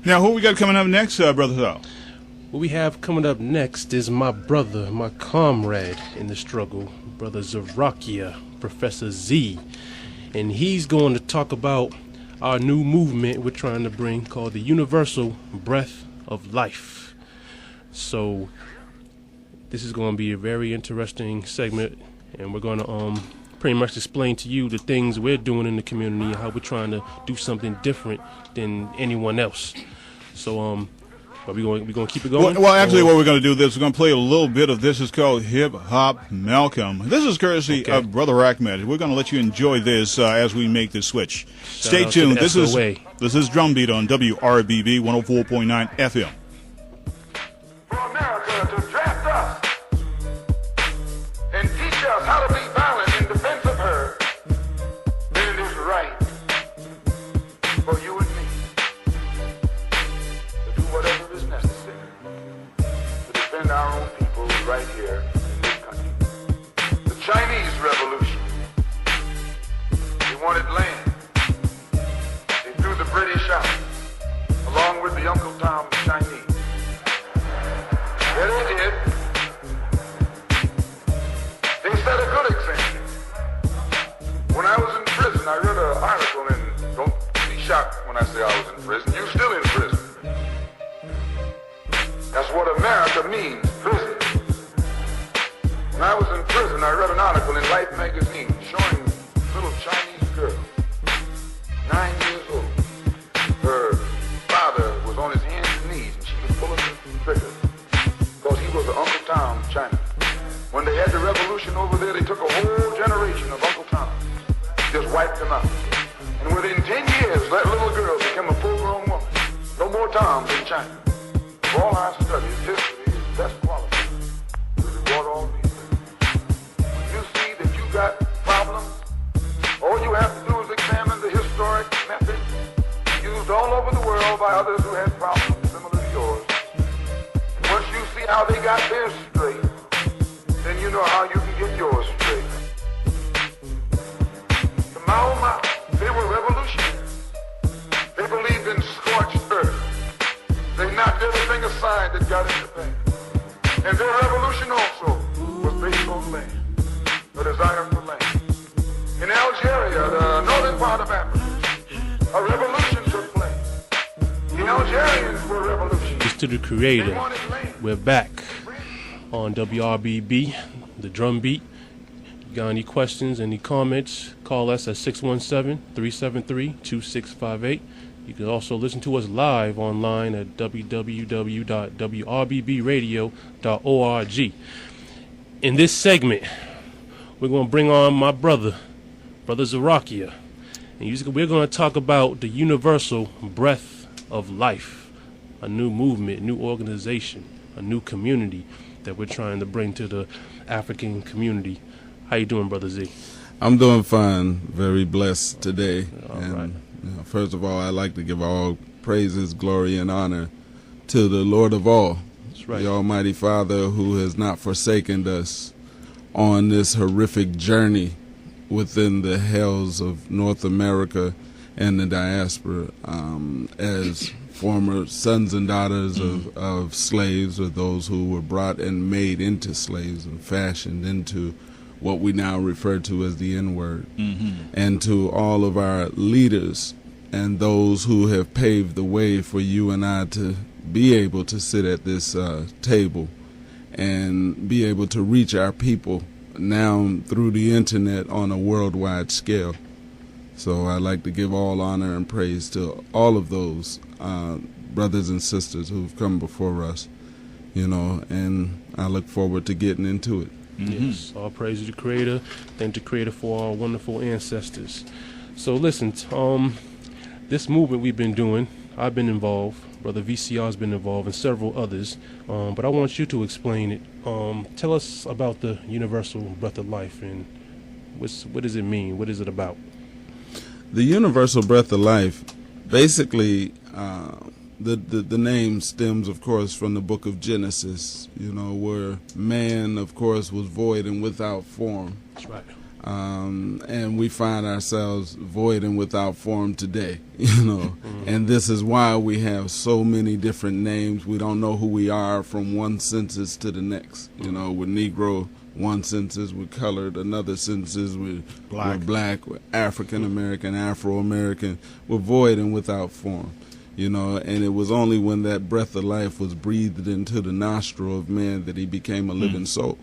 Now, who we got coming up next, Brother Thal? What we have coming up next is my brother, my comrade in the struggle, Brother Zerahkyah, Professor Z. And he's going to talk about our new movement we're trying to bring called the Universal Breath of Life. So this is going to be a very interesting segment, and we're going to pretty much explain to you the things we're doing in the community and how we're trying to do something different than anyone else. So are we going to keep it going? Well, actually, what we're going to do is we're going to play a little bit of this. It's called Hip Hop Malcolm. This is courtesy of Brother Ahmed. We're going to let you enjoy this as we make this switch. Stay tuned. This is Drumbeat on WRBB 104.9 FM. For America to draft us and teach us how to be violent in defense of her, then it is right for you and me to do whatever is necessary to defend our own people right here in this country. The Chinese Revolution, they wanted land. They threw the British out, along with the Uncle Tom Chinese. Yeah, they did. They set a good example. When I was in prison, I read an article, and don't be shocked when I say I was in prison. You're still in prison. That's what America means, prison. When I was in prison, I read an article in Life magazine showing a little Chinese girl, 9 years old. Her father was on his hands and knees, and she was pulling the trigger. Because he was the Uncle Tom China. When they had the revolution over there, they took a whole generation of Uncle Tom, just wiped them out. And within 10 years, that little girl became a full-grown woman. No more Toms in China. For all our studies, history is best quality. Because it brought all these things. When you see that you got problems, all you have to do is examine the historic method used all over the world by others who had problems similar to yours. Once you see how they got theirs straight, then you know how you can get yours straight. The Mao, they were revolutionaries. They believed in scorched earth. They knocked everything aside that got in the way. And their revolution also was based on land, the desire for land. In Algeria, the northern part of Africa, a revolution took place. The Algerians were revolutionaries. To the Creator. We're back on WRBB, the drum beat. You got any questions, any comments, call us at 617-373-2658. You can also listen to us live online at www.wrbbradio.org. In this segment, we're going to bring on my brother Zerahkyah. And we're going to talk about the Universal Breath of Life, a new movement, new organization, a new community that we're trying to bring to the African community. How you doing, Brother Z? I'm doing fine. Very blessed today. All right. First of all, I'd like to give all praises, glory, and honor to the Lord of all, That's right. the Almighty Father, who has not forsaken us on this horrific journey within the hells of North America and the diaspora, as former sons and daughters of slaves, or those who were brought and made into slaves and fashioned into what we now refer to as the N-word, and to all of our leaders and those who have paved the way for you and I to be able to sit at this table and be able to reach our people now through the internet on a worldwide scale. So I'd like to give all honor and praise to all of those brothers and sisters who've come before us, and I look forward to getting into it. Yes, all praise to the Creator. Thank the Creator for our wonderful ancestors. So listen, this movement we've been doing, I've been involved, Brother VCR's been involved, and several others, but I want you to explain it. Tell us about the Universal Breath of Life, and what does it mean? What is it about? The Universal Breath of Life, basically, the name stems, of course, from the book of Genesis, where man, of course, was void and without form. That's right. And we find ourselves void and without form today, you know. And this is why we have so many different names. We don't know who we are from one census to the next. You know, we're Negro, one census, we're colored, another census, we're black, we're African American, Afro American. We're void and without form, you know. And it was only when that breath of life was breathed into the nostril of man that he became a living soul.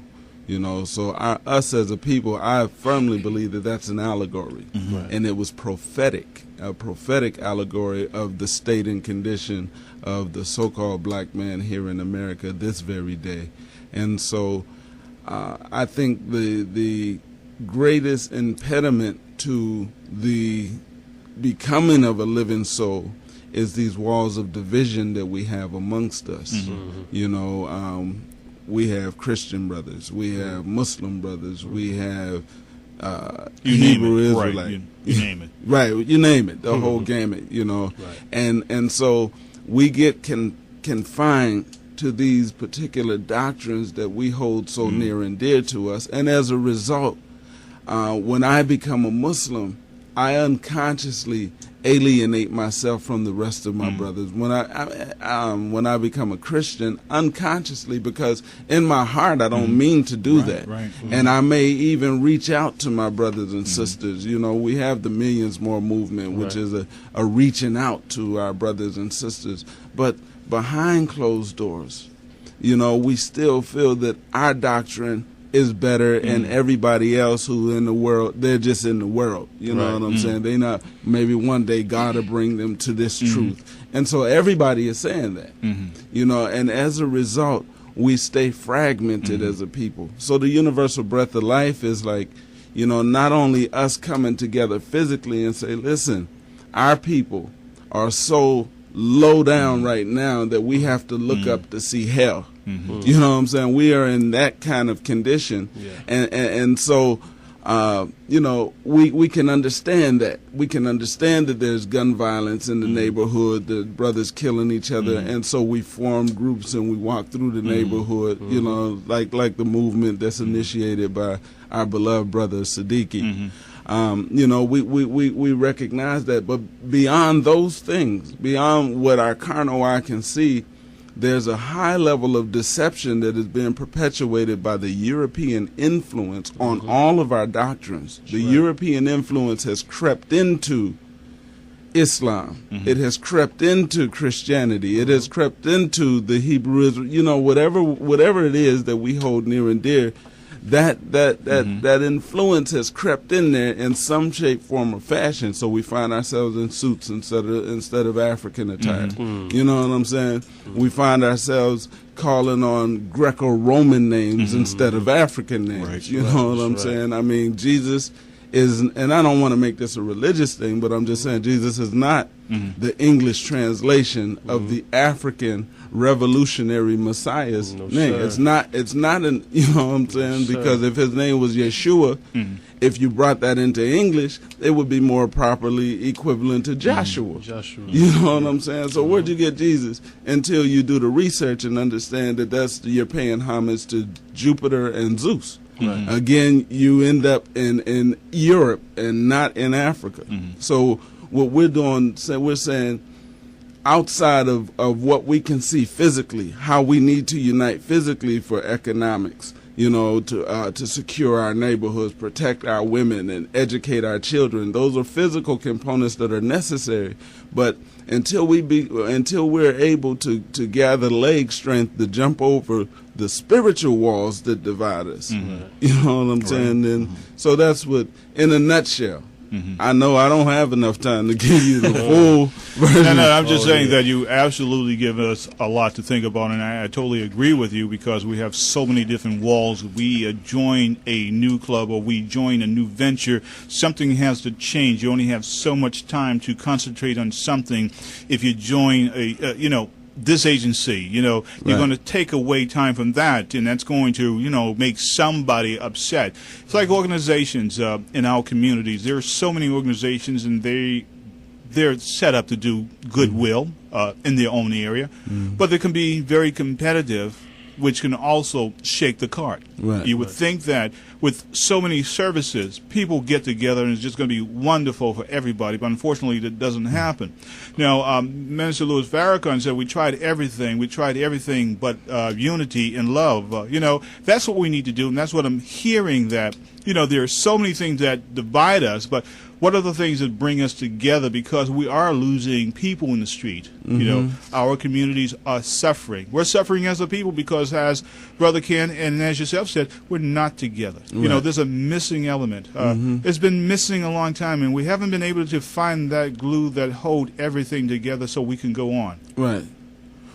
You know, so us as a people, I firmly believe that that's an allegory. Right. And it was prophetic, a prophetic allegory of the state and condition of the so-called black man here in America this very day. And so I think the greatest impediment to the becoming of a living soul is these walls of division that we have amongst us. You know, we have Christian brothers, we have Muslim brothers, we have Hebrew Israelite. Right. You name it. Right, you name it, the whole gamut, you know. Right. And so we get confined to these particular doctrines that we hold so near and dear to us. And as a result, when I become a Muslim, I unconsciously alienate myself from the rest of my brothers. When I become a Christian, unconsciously, because in my heart I don't mean to do that. Right. And I may even reach out to my brothers and sisters. You know, we have the Millions More movement, which is a reaching out to our brothers and sisters. But behind closed doors, you know, we still feel that our doctrine is better, and everybody else who in the world, they're just in the world. You know what I'm saying? They not, maybe one day God will bring them to this truth. And so everybody is saying that, you know, and as a result, we stay fragmented as a people. So the universal breath of life is like, you know, not only us coming together physically and say, listen, our people are so low down right now that we have to look up to see hell. You know what I'm saying? We are in that kind of condition. And so, you know, we can understand that. We can understand that there's gun violence in the neighborhood, the brothers killing each other, and so we form groups and we walk through the neighborhood, you know, like the movement that's initiated by our beloved brother Siddiqui. You know, we recognize that, but beyond those things, beyond what our carnal eye can see, there's a high level of deception that is being perpetuated by the European influence on all of our doctrines. The European influence has crept into Islam. It has crept into Christianity. It has crept into the Hebrew Israel. You know, whatever it is that we hold near and dear, that influence has crept in there in some shape, form, or fashion. So we find ourselves in suits instead of African attire. You know what I'm saying? We find ourselves calling on Greco-Roman names instead of African names. You know what I'm saying? I mean, Jesus is, and I don't want to make this a religious thing, but I'm just saying Jesus is not the English translation of the African revolutionary Messiah's name. Sir. It's not an, you know what I'm saying? Because if his name was Yeshua, if you brought that into English, it would be more properly equivalent to Joshua. You know what I'm saying? So where'd you get Jesus? Until you do the research and understand that you're paying homage to Jupiter and Zeus. Again, you end up in Europe and not in Africa. So what we're doing, we're saying, outside of what we can see physically, how we need to unite physically for economics, you know, to secure our neighborhoods, protect our women, and educate our children. Those are physical components that are necessary. But until we're able to gather leg strength to jump over the spiritual walls that divide us, you know what I'm saying? And so that's what, in a nutshell. I know I don't have enough time to give you the full version. No, I'm just saying that you absolutely give us a lot to think about, and I totally agree with you, because we have so many different walls. We join a new club or we join a new venture, something has to change. You only have so much time to concentrate on something. If you join this agency, you're going to take away time from that, and that's going to, make somebody upset. It's like organizations in our communities. There are so many organizations, and they're set up to do goodwill in their own area, but they can be very competitive, which can also shake the cart. You would think that with so many services, people get together and it's just going to be wonderful for everybody. But unfortunately, that doesn't happen. Now, Minister Louis Farrakhan said, we tried everything but unity and love. That's what we need to do, and that's what I'm hearing, that, there are so many things that divide us, but what are the things that bring us together? Because we are losing people in the street. Our communities are suffering. We're suffering as a people because, as Brother Ken and as yourself said, we're not together. Right. There's a missing element. It's been missing a long time, and we haven't been able to find that glue that hold everything together so we can go on. Right.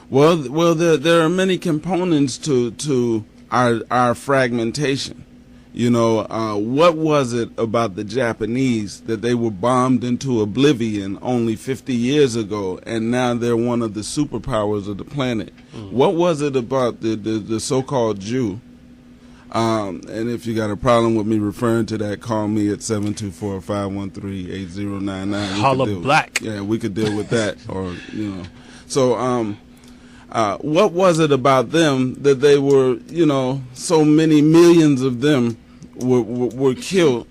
Well, there are many components to our fragmentation. What was it about the Japanese that they were bombed into oblivion only 50 years ago, and now they're one of the superpowers of the planet? What was it about the so-called Jew? And if you got a problem with me referring to that, call me at 724-513-8099. Holla black. Yeah, we could deal with that. So, what was it about them that they were, so many millions of them were killed,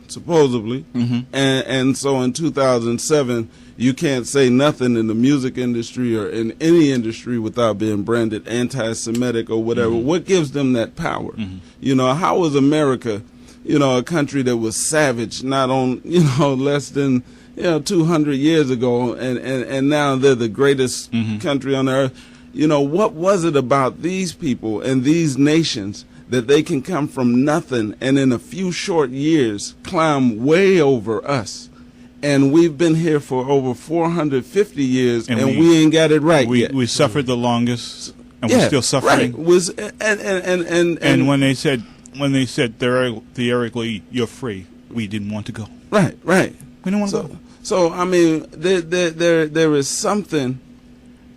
supposedly, and so in 2007, you can't say nothing in the music industry or in any industry without being branded anti-Semitic or whatever. What gives them that power? How was America, a country that was savage not on, less than 200 years ago, and now they're the greatest country on earth? What was it about these people and these nations that they can come from nothing and in a few short years climb way over us? And we've been here for over 450 years, and we ain't got it right yet. We suffered the longest, and we're still suffering. Right. And when they said theoretically, you're free, we didn't want to go. Right. We didn't want to go. So I mean, there is something.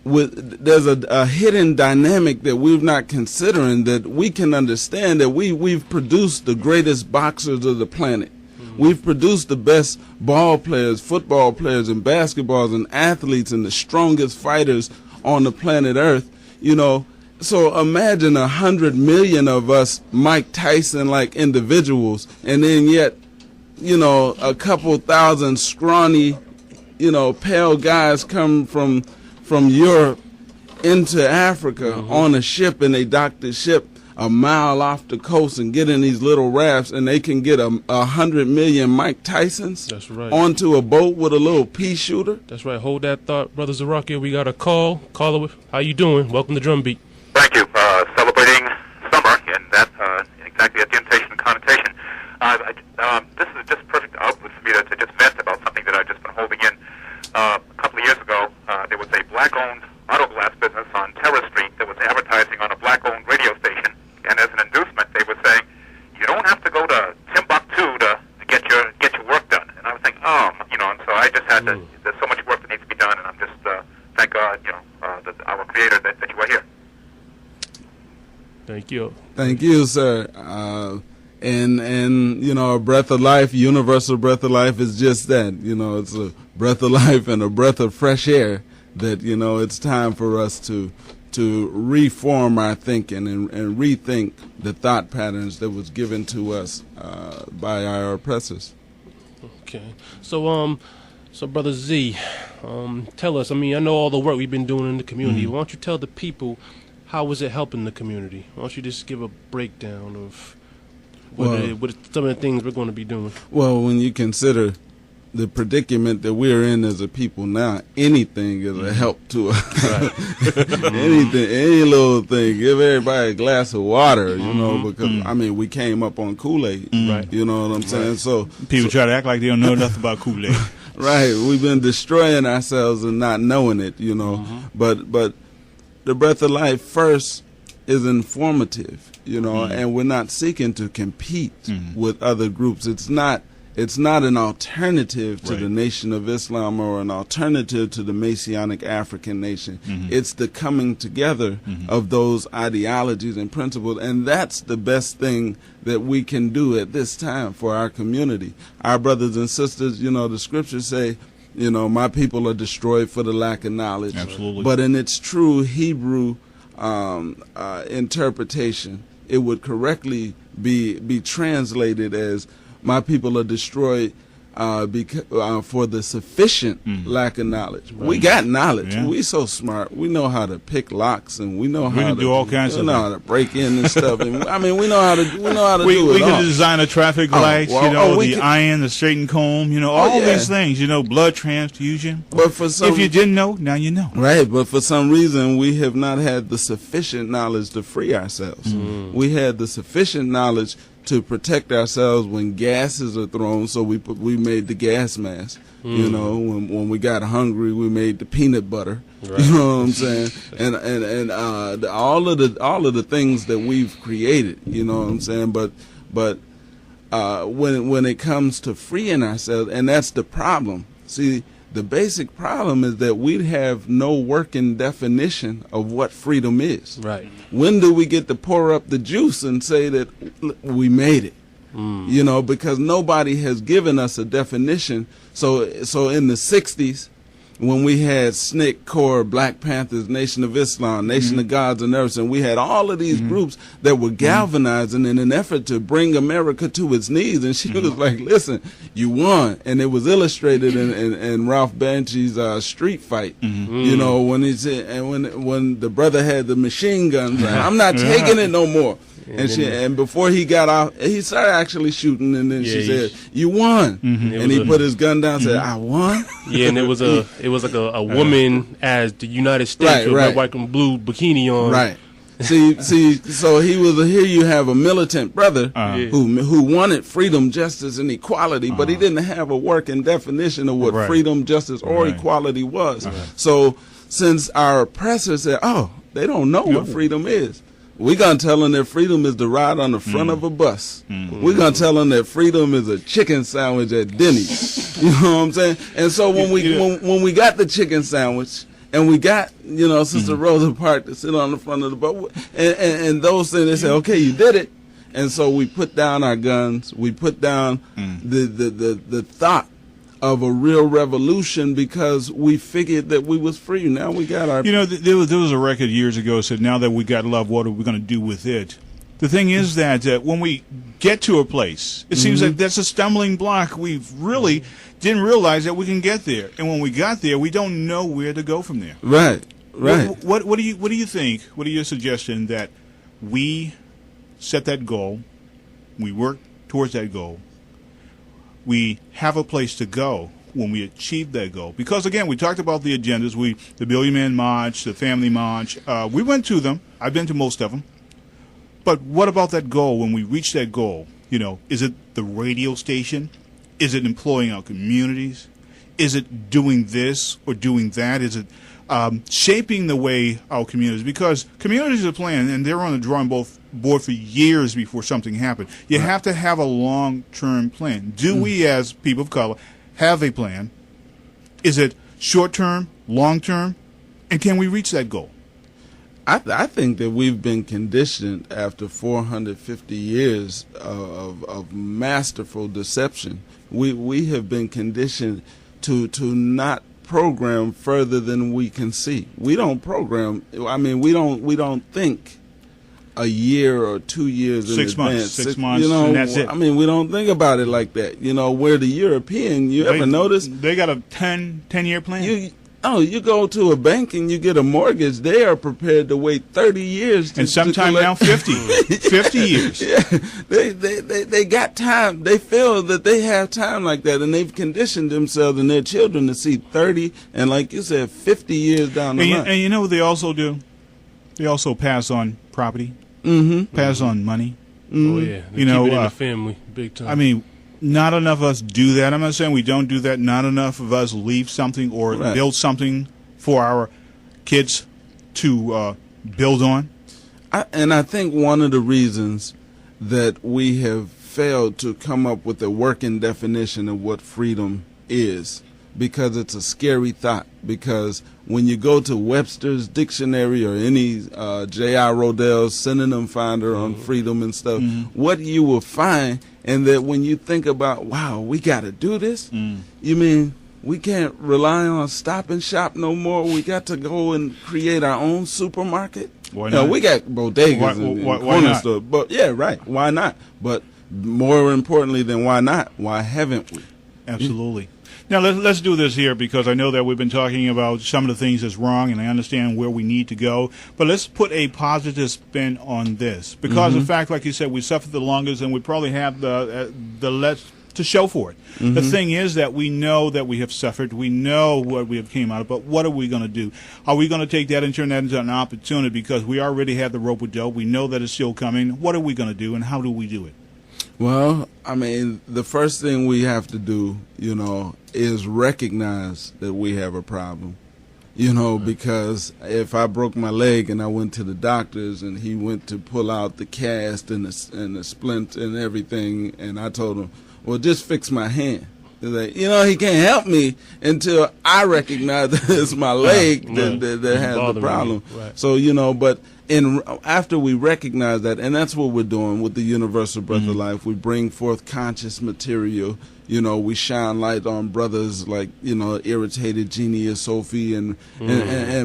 There's a hidden dynamic that we're not considering, that we can understand, that we've produced the greatest boxers of the planet. We've produced the best ball players, football players, and basketballs and athletes, and the strongest fighters on the planet Earth. So imagine 100 million of us Mike Tyson-like individuals, and then yet, a couple thousand scrawny, pale guys come from Europe into Africa on a ship, and they dock the ship a mile off the coast and get in these little rafts, and they can get 100 million Mike Tysons onto a boat with a little pea shooter. That's right. Hold that thought, Brother Zerahkyah. We got a call. Caller, how you doing? Welcome to Drumbeat. Thank you. Celebrating summer, and that exactly at the intention and connotation. This is just perfect outlet for me to just vent about something that I've just been holding in. A couple of years ago, there was a black-owned auto glass business on Terrace Street that was advertising on a black-owned radio station, and as an inducement, they were saying, you don't have to go to Timbuktu to get your work done. And I was thinking, and so I just had to. There's so much work that needs to be done, and I'm just thank God, that our Creator that you are here. Thank you. Thank you, sir. And a breath of life, universal breath of life is just that. It's a breath of life and a breath of fresh air that, it's time for us to reform our thinking and rethink the thought patterns that was given to us by our oppressors. Okay. So Brother Z, tell us, I know all the work we've been doing in the community. Why don't you tell the people, how is it helping the community? Why don't you just give a breakdown of what some of the things we're going to be doing? Well, when you consider the predicament that we're in as a people now, anything is a help to us. Right. Anything, any little thing. Give everybody a glass of water, because we came up on Kool-Aid. Right. You know what I'm saying? Right. So people try to act like they don't know nothing about Kool-Aid. Right. We've been destroying ourselves and not knowing it. But the breath of life first is informative. And we're not seeking to compete with other groups. It's not an alternative to the Nation of Islam or an alternative to the Messianic African nation. It's the coming together of those ideologies and principles, and that's the best thing that we can do at this time for our community. Our brothers and sisters, the scriptures say, my people are destroyed for the lack of knowledge. Absolutely. But in its true Hebrew interpretation, it would correctly be translated as my people are destroyed for the sufficient lack of knowledge. Right. We got knowledge. Yeah. We so smart. We know how to pick locks, and we know how to do all kinds of. We know how to break in and stuff. And, I mean, we know how to do it. We can design a traffic lights. The iron, the straighten comb. All these things. Blood transfusion. But for some, if you didn't know, now you know. Right. But for some reason, we have not had the sufficient knowledge to free ourselves. We had the sufficient knowledge to protect ourselves when gases are thrown, so we made the gas mask. When we got hungry, we made the peanut butter. Right. You know what I'm saying? and all of the things that we've created. You know what I'm saying? But when it comes to freeing ourselves, and that's the problem. See, the basic problem is that we have no working definition of what freedom is. Right. When do we get to pour up the juice and say that we made it? Because nobody has given us a definition. So in the 60s, when we had SNCC, CORE, Black Panthers, Nation of Islam, Nation of Gods and everything, we had all of these groups that were galvanizing in an effort to bring America to its knees. And she was like, listen, you won. And it was illustrated in Ralph Banshee's Street Fight. When he said, and when the brother had the machine guns, I'm not taking it no more. And before he got out, he started actually shooting, and then she said, "You won." And he put his gun down, and said, "I won." Yeah, and it was like a woman as the United States with red, white, and blue bikini on. Right. See. So here you have a militant brother who wanted freedom, justice, and equality, but he didn't have a working definition of what freedom, justice, or equality was. So since our oppressors said, "Oh, they don't know what freedom is," we're going to tell them that freedom is to ride on the front of a bus. We're going to tell them that freedom is a chicken sandwich at Denny's. You know what I'm saying? And so when we got the chicken sandwich, and we got, Sister Rosa Parks to sit on the front of the bus, and those things, they say, okay, you did it. And so we put down our guns. We put down the thought of a real revolution because we figured that we was free. Now we got our... there was a record years ago that said, now that we got love, what are we going to do with it? The thing is that when we get to a place, it seems like that's a stumbling block. We really didn't realize that we can get there. And when we got there, we don't know where to go from there. Right. What do you think? What are your suggestions that we set that goal, we work towards that goal, we have a place to go when we achieve that goal? Because, again, we talked about the agendas, the Billion Man March, the Family March. We went to them. I've been to most of them. But what about that goal when we reach that goal? Is it the radio station? Is it employing our communities? Is it doing this or doing that? Is it shaping the way our communities? Because communities are planning, and they're on the drawing board for years before something happened. You have to have a long-term plan. Do we, as people of color, have a plan? Is it short-term, long-term? And can we reach that goal? I think that we've been conditioned after 450 years of masterful deception. We have been conditioned to not program further than we can see. We don't program. I mean, we don't think a year or 2 years in advance. 6 months, and that's it. I mean, we don't think about it like that. Where the European, ever notice? They got a 10-year plan. You go to a bank and you get a mortgage, they are prepared to wait 30 years. And sometime now 50. 50 years. Yeah, they got time. They feel that they have time like that, and they've conditioned themselves and their children to see 30 and, like you said, 50 years down the line. And you know what they also do? They also pass on property, pass on money. Oh, yeah. They keep it in the family big time. I mean, not enough of us do that. I'm not saying we don't do that. Not enough of us leave something or build something for our kids to build on. I think one of the reasons that we have failed to come up with a working definition of what freedom is, because it's a scary thought. Because when you go to Webster's dictionary or any J.I. Rodell's synonym finder on freedom and stuff, what you will find, and that when you think about, wow, we got to do this, you mean We can't rely on Stop and Shop no more. We got to go and create our own supermarket. Why not? We got bodegas and corner stores. But yeah, right. Why not? But more importantly than why not, why haven't we? Absolutely. Now, let's do this here, because I know that we've been talking about some of the things that's wrong, and I understand where we need to go. But let's put a positive spin on this, because of the fact, like you said, we suffered the longest, and we probably have the less to show for it. The thing is that we know that we have suffered. We know what we have came out of, but what are we going to do? Are we going to take that and turn that into an opportunity, because we already have the rope with dope? We know that it's still coming. What are we going to do, and how do we do it? Well, I mean, the first thing we have to do, is recognize that we have a problem. Because if I broke my leg and I went to the doctors and he went to pull out the cast and the splint and everything, and I told him, well, just fix my hand. They're like, he can't help me until I recognize that it's my leg that has the problem. Right. So, but after we recognize that, and that's what we're doing with the Universal Breath of Life, we bring forth conscious material. We shine light on brothers like, Irritated Genie Sophie and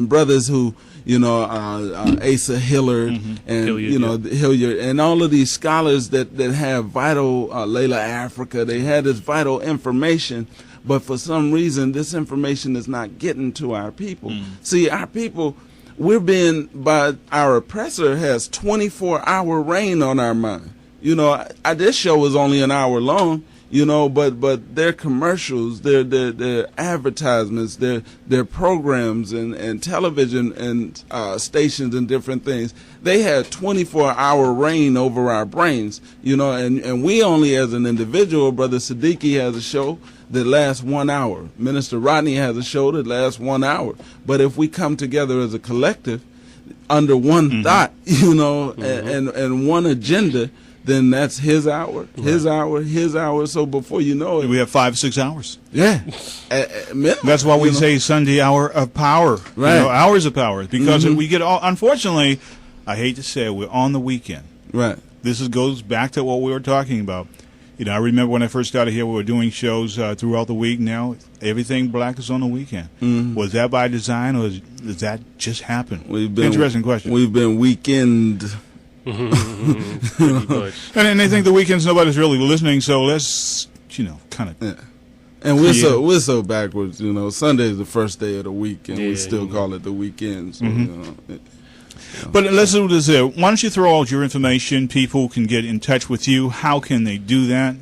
brothers who, Asa Hillard and, Hilliard and all of these scholars that have vital, Layla Africa, they had this vital information, but for some reason this information is not getting to our people. See, our people, by our oppressor has 24-hour reign on our mind. This show is only an hour long. But their commercials, their advertisements, their programs and television and stations and different things, they have 24-hour reign over our brains, and we only as an individual. Brother Siddiqui has a show that lasts 1 hour. Minister Rodney has a show that lasts 1 hour. But if we come together as a collective under one thought, and one agenda, then that's his hour, his hour, his hour. So before you know it, we have 5-6 hours. Yeah, that's why we say Sunday hour of power. Right, hours of power, because we get all. Unfortunately, I hate to say it, we're on the weekend. Right. This goes back to what we were talking about. I remember when I first started here, we were doing shows throughout the week. Now everything black is on the weekend. Was that by design, or does that just happen? Interesting question. We've been weekend. And I think the weekends nobody's really listening, so let's kind of. Yeah. And we're so backwards. Sunday is the first day of the week, and we still call it the weekend. So, But let's do this here. Why don't you throw out your information? People can get in touch with you. How can they do that?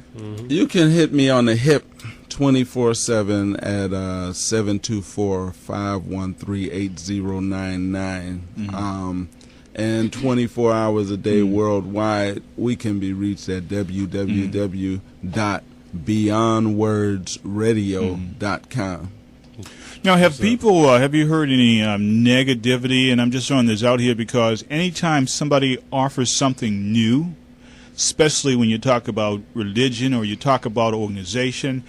You can hit me on the hip 24/7 at 724-513-8099. And 24 hours a day worldwide, we can be reached at www.beyondwordsradio.com. Now, have you heard any negativity? And I'm just throwing this out here because anytime somebody offers something new, especially when you talk about religion or you talk about organization,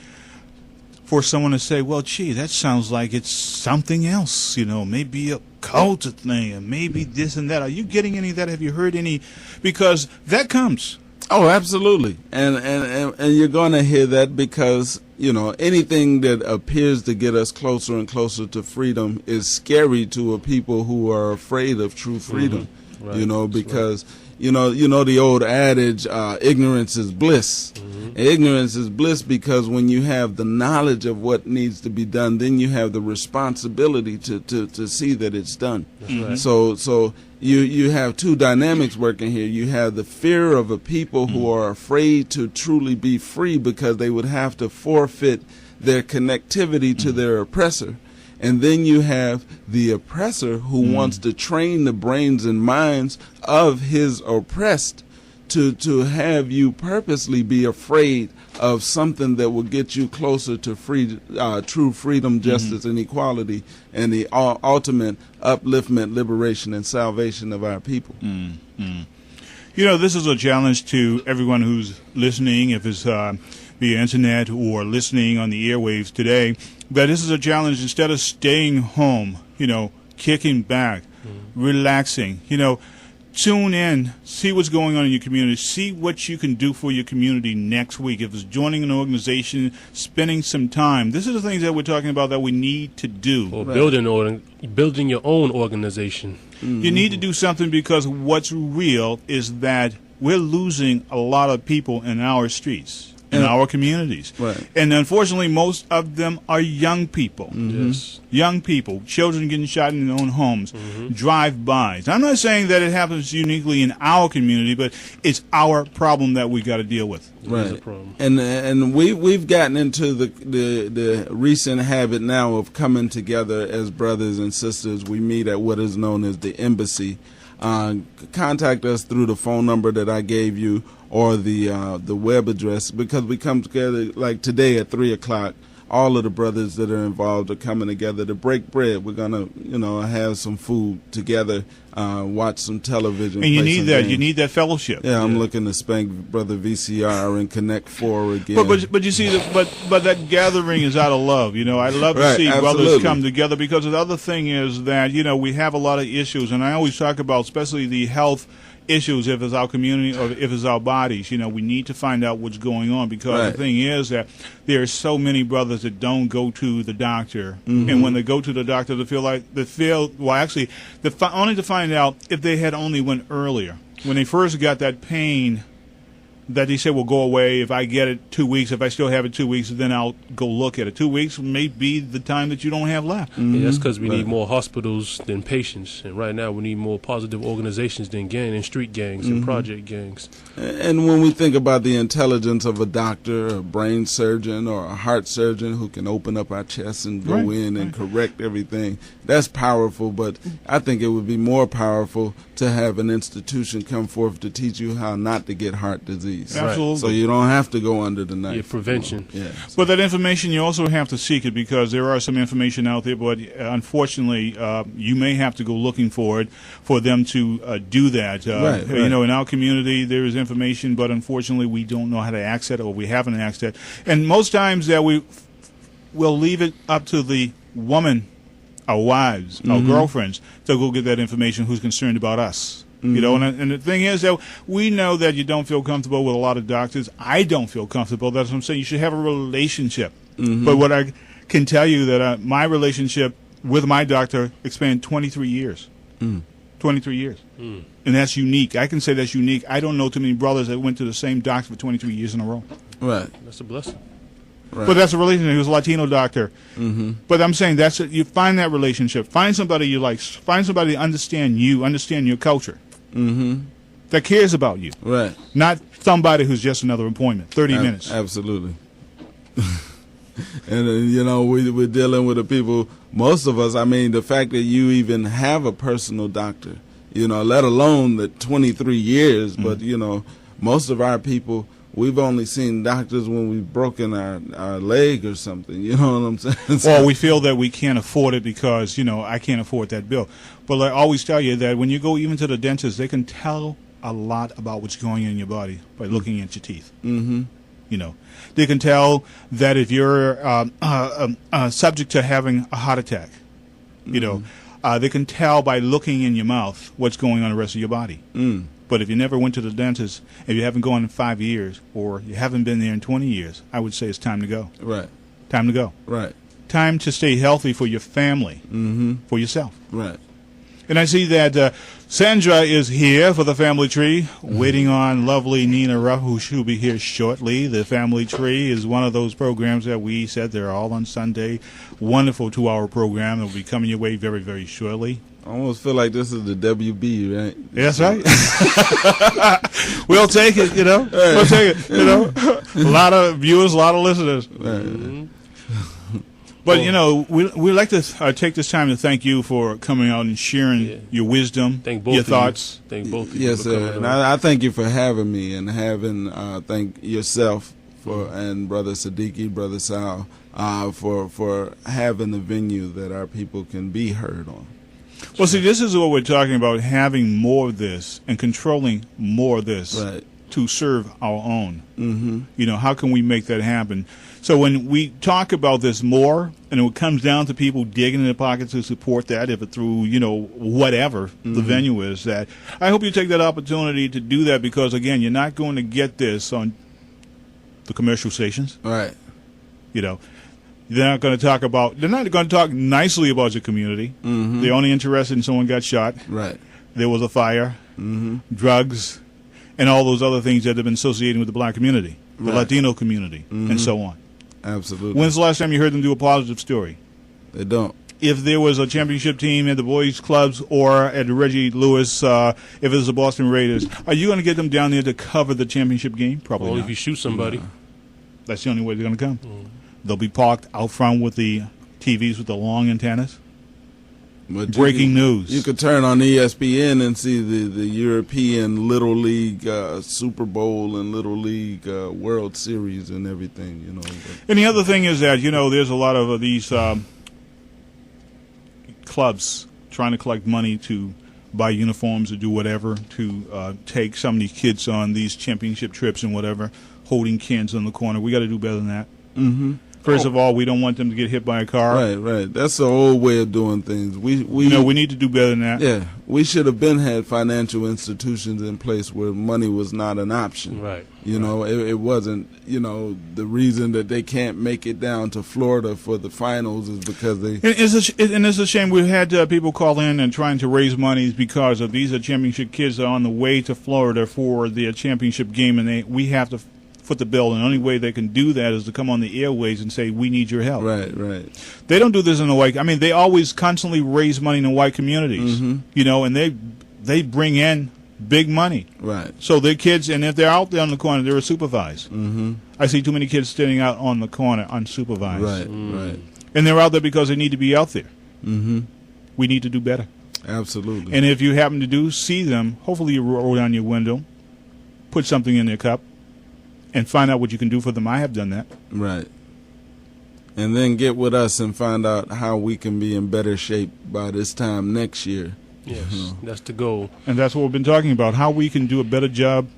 for someone to say, well, gee, that sounds like it's something else, maybe a cult thing, and maybe this and that. Are you getting any of that? Have you heard any? Because that comes. Oh, absolutely. And you're going to hear that because, anything that appears to get us closer and closer to freedom is scary to a people who are afraid of true freedom, Right. because, the old adage, ignorance is bliss. Ignorance is bliss because when you have the knowledge of what needs to be done, then you have the responsibility to see that it's done. Right. So you have two dynamics working here. You have the fear of a people who are afraid to truly be free because they would have to forfeit their connectivity to their oppressor. And then you have the oppressor who wants to train the brains and minds of his oppressed to have you purposely be afraid of something that will get you closer to true freedom, justice, and equality, and the ultimate upliftment, liberation, and salvation of our people. This is a challenge to everyone who's listening, if it's via internet or listening on the airwaves today. But this is a challenge. Instead of staying home, kicking back, relaxing, tune in, see what's going on in your community, see what you can do for your community next week. If it's joining an organization, spending some time. This is the things that we're talking about that we need to do. Or building your own organization. Mm-hmm. You need to do something, because what's real is that we're losing a lot of people in our streets, in our communities. Right. And unfortunately, most of them are young people. Mm-hmm. Yes. Young people, children getting shot in their own homes, drive-bys. I'm not saying that it happens uniquely in our community, but it's our problem that we got to deal with. Right. It is a problem. And we've gotten into the recent habit now of coming together as brothers and sisters. We meet at what is known as the embassy. Contact us through the phone number that I gave you, or the web address, because we come together like today at 3:00. All of the brothers that are involved are coming together to break bread. We're gonna, have some food together, watch some television. And you play need some that. games. You need that fellowship. Yeah, I'm looking to spank Brother VCR and Connect 4 again. But you see, but that gathering is out of love. I love to see brothers come together, because the other thing is that we have a lot of issues, and I always talk about, especially the health issues, if it's our community or if it's our bodies. We need to find out what's going on, because the thing is that there are so many brothers that don't go to the doctor, and when they go to the doctor, they feel only to find out if they had only went earlier. When they first got that pain, that they say will go away if I get it 2 weeks. If I still have it 2 weeks, then I'll go look at it. 2 weeks may be the time that you don't have left. Yeah, that's because we need more hospitals than patients. And right now we need more positive organizations than street gangs and project gangs. And when we think about the intelligence of a doctor, a brain surgeon, or a heart surgeon who can open up our chest and go in and correct everything, that's powerful. But I think it would be more powerful to have an institution come forth to teach you how not to get heart disease. Absolutely. So you don't have to go under the knife. Yeah, prevention. Yeah. But that information, you also have to seek it, because there are some information out there, but unfortunately, you may have to go looking for it for them to do that. In our community, there is information, but unfortunately, we don't know how to access it, or we haven't accessed it. And most times that we'll leave it up to the woman, our wives, our girlfriends, to go get that information, who's concerned about us. And the thing is that we know that you don't feel comfortable with a lot of doctors. I don't feel comfortable. That's what I'm saying. You should have a relationship. But what I can tell you that my relationship with my doctor spanned 23 years. 23 years. And that's unique. I can say that's unique. I don't know too many brothers that went to the same doctor for 23 years in a row. Right. That's a blessing. Right. But that's a relationship. He was a Latino doctor. But I'm saying you find that relationship. Find somebody you like. Find somebody to understand you, understand your culture. That cares about you. Right. Not somebody who's just another appointment, 30 minutes. Absolutely. And, we're dealing with the people, most of us, the fact that you even have a personal doctor, let alone the 23 years, but, most of our people, we've only seen doctors when we've broken our leg or something. You know what I'm saying? Well, we feel that we can't afford it because, I can't afford that bill. But I always tell you that when you go even to the dentist, they can tell a lot about what's going on in your body by looking at your teeth. They can tell that if you're subject to having a heart attack, they can tell by looking in your mouth what's going on in the rest of your body. But if you never went to the dentist, if you haven't gone in 5 years, or you haven't been there in 20 years, I would say it's time to go. Right. Time to go. Right. Time to stay healthy for your family, for yourself. Right. And I see that Sandra is here for the family tree, waiting on lovely Nina Ruff, who should be here shortly. The family tree is one of those programs that we said they're all on Sunday. Wonderful 2-hour program that will be coming your way very, very shortly. I almost feel like this is the WB, right? That's right. We'll take it, We'll take it, A lot of viewers, a lot of listeners. But, we like to take this time to thank you for coming out and sharing your wisdom, your thoughts. Thank both of you. Yes, sir. And I thank you for having me, and thank yourself and Brother Siddiqui, Brother Sal, for having the venue that our people can be heard on. Well, see, this is what we're talking about, having more of this and controlling more of this. Right. to serve our own. You know, how can we make that happen? So when we talk about this more, and it comes down to people digging in their pockets to support that, if it through, you know, whatever the venue is, that I hope you take that opportunity to do that, because, again, you're not going to get this on the commercial stations. Right. You know, they're not going to talk nicely about your community. They're only interested in someone got shot. Right. There was a fire, drugs, and all those other things that have been associated with the black community, the Latino community, and so on. Absolutely. When's the last time you heard them do a positive story? They don't. If there was a championship team at the boys' clubs or at the Reggie Lewis, if it was the Boston Raiders, are you going to get them down there to cover the championship game? Probably Only not. if you shoot somebody. That's the only way they're going to come. They'll be parked out front with the TVs with the long antennas. But Breaking news. You could turn on ESPN and see the European Little League Super Bowl and Little League World Series and everything, you know. And the other thing is that, you know, there's a lot of these clubs trying to collect money to buy uniforms or do whatever, to take some of these kids on these championship trips and whatever, holding kids on the corner. We got to do better than that. First of all, we don't want them to get hit by a car. Right. That's the old way of doing things. We need to do better than that. Yeah, we should have been had financial institutions in place where money was not an option. Right. You know, it wasn't. You know, the reason that they can't make it down to Florida for the finals is because they. And it's a shame. We've had people call in and trying to raise money because of these championship kids are on the way to Florida for the championship game, and we have to foot the bill, and the only way they can do that is to come on the airways and say, we need your help. Right. They don't do this in the white. I mean, they always constantly raise money in the white communities, you know, and they bring in big money. Right. So their kids, and if they're out there on the corner, they're supervised. I see too many kids standing out on the corner unsupervised. Right. And they're out there because they need to be out there. We need to do better. Absolutely. And if you happen to see them, hopefully you roll down your window, put something in their cup, and find out what you can do for them. I have done that. Right. And then get with us and find out how we can be in better shape by this time next year. Yes, that's the goal. And that's what we've been talking about, how we can do a better job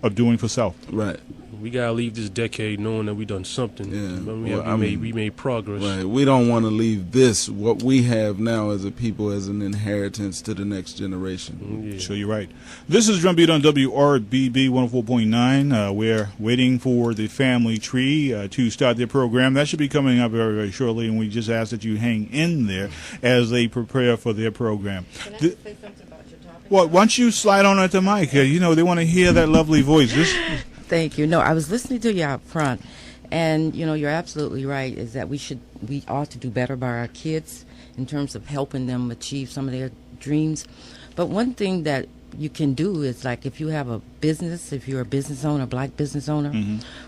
of doing for self. Right. We gotta leave this decade knowing that we done something. Yeah. We made progress. Right. We don't want to leave this, what we have now as a people, as an inheritance to the next generation. Yeah. Sure, you're right. This is Drumbeat on WRBB 104.9. We're waiting for the family tree to start their program. That should be coming up very, very shortly, and we just ask that you hang in there as they prepare for their program. Can I say something about your topic? Well, once you slide on at the mic, you know, they want to hear that lovely voice. Thank you. No, I was listening to you out front, and you know, you're absolutely right. Is that we ought to do better by our kids in terms of helping them achieve some of their dreams. But one thing that you can do is, like, if you have a business, if you're a business owner, black business owner,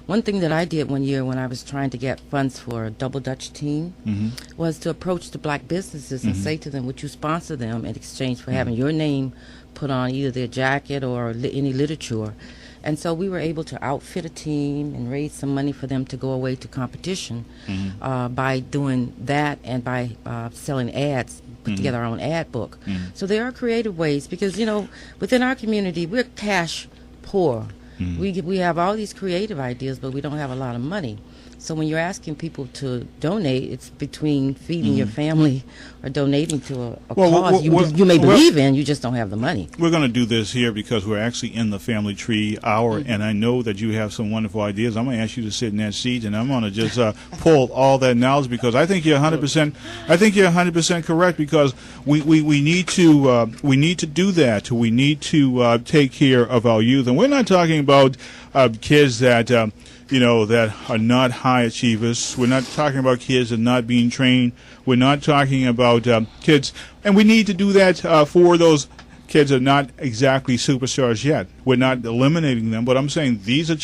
one thing that I did one year when I was trying to get funds for a double Dutch team was to approach the black businesses and say to them, would you sponsor them in exchange for having your name put on either their jacket or any literature. And so we were able to outfit a team and raise some money for them to go away to competition by doing that and by selling ads, put together our own ad book. So there are creative ways because, you know, within our community, we're cash poor. We have all these creative ideas, but we don't have a lot of money. So when you're asking people to donate, it's between feeding your family or donating to a cause you may believe in, you just don't have the money. We're going to do this here because we're actually in the Family Tree Hour, and I know that you have some wonderful ideas. I'm going to ask you to sit in that seat, and I'm going to just pull all that knowledge because I think you're 100%. I think you're 100% correct because we need to do that. We need to take care of our youth, and we're not talking about kids that. That are not high achievers. We're not talking about kids that are not being trained. We're not talking about kids, and we need to do that for those kids that are not exactly superstars yet. We're not eliminating them, but I'm saying these are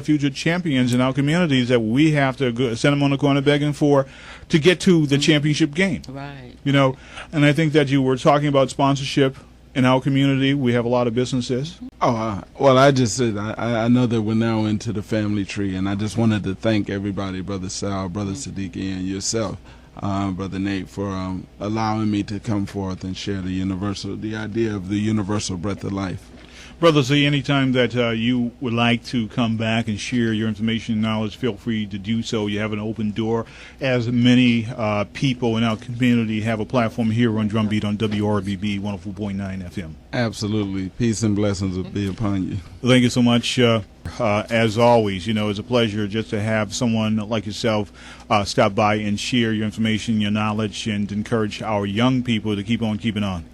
future champions in our communities that we have to send them on the corner begging for to get to the championship game. Right. And I think that you were talking about sponsorship. In our community, we have a lot of businesses. Well, I just said I know that we're now into the family tree, and I just wanted to thank everybody, Brother Sal, Brother Siddiqui, and yourself, Brother Nate, for allowing me to come forth and share the idea of the universal breath of life. Brother Z, anytime that you would like to come back and share your information and knowledge, feel free to do so. You have an open door, as many people in our community have a platform here on Drumbeat on WRBB 104.9 FM. Absolutely. Peace and blessings will be upon you. Thank you so much. As always, it's a pleasure just to have someone like yourself stop by and share your information, your knowledge, and encourage our young people to keep on keeping on.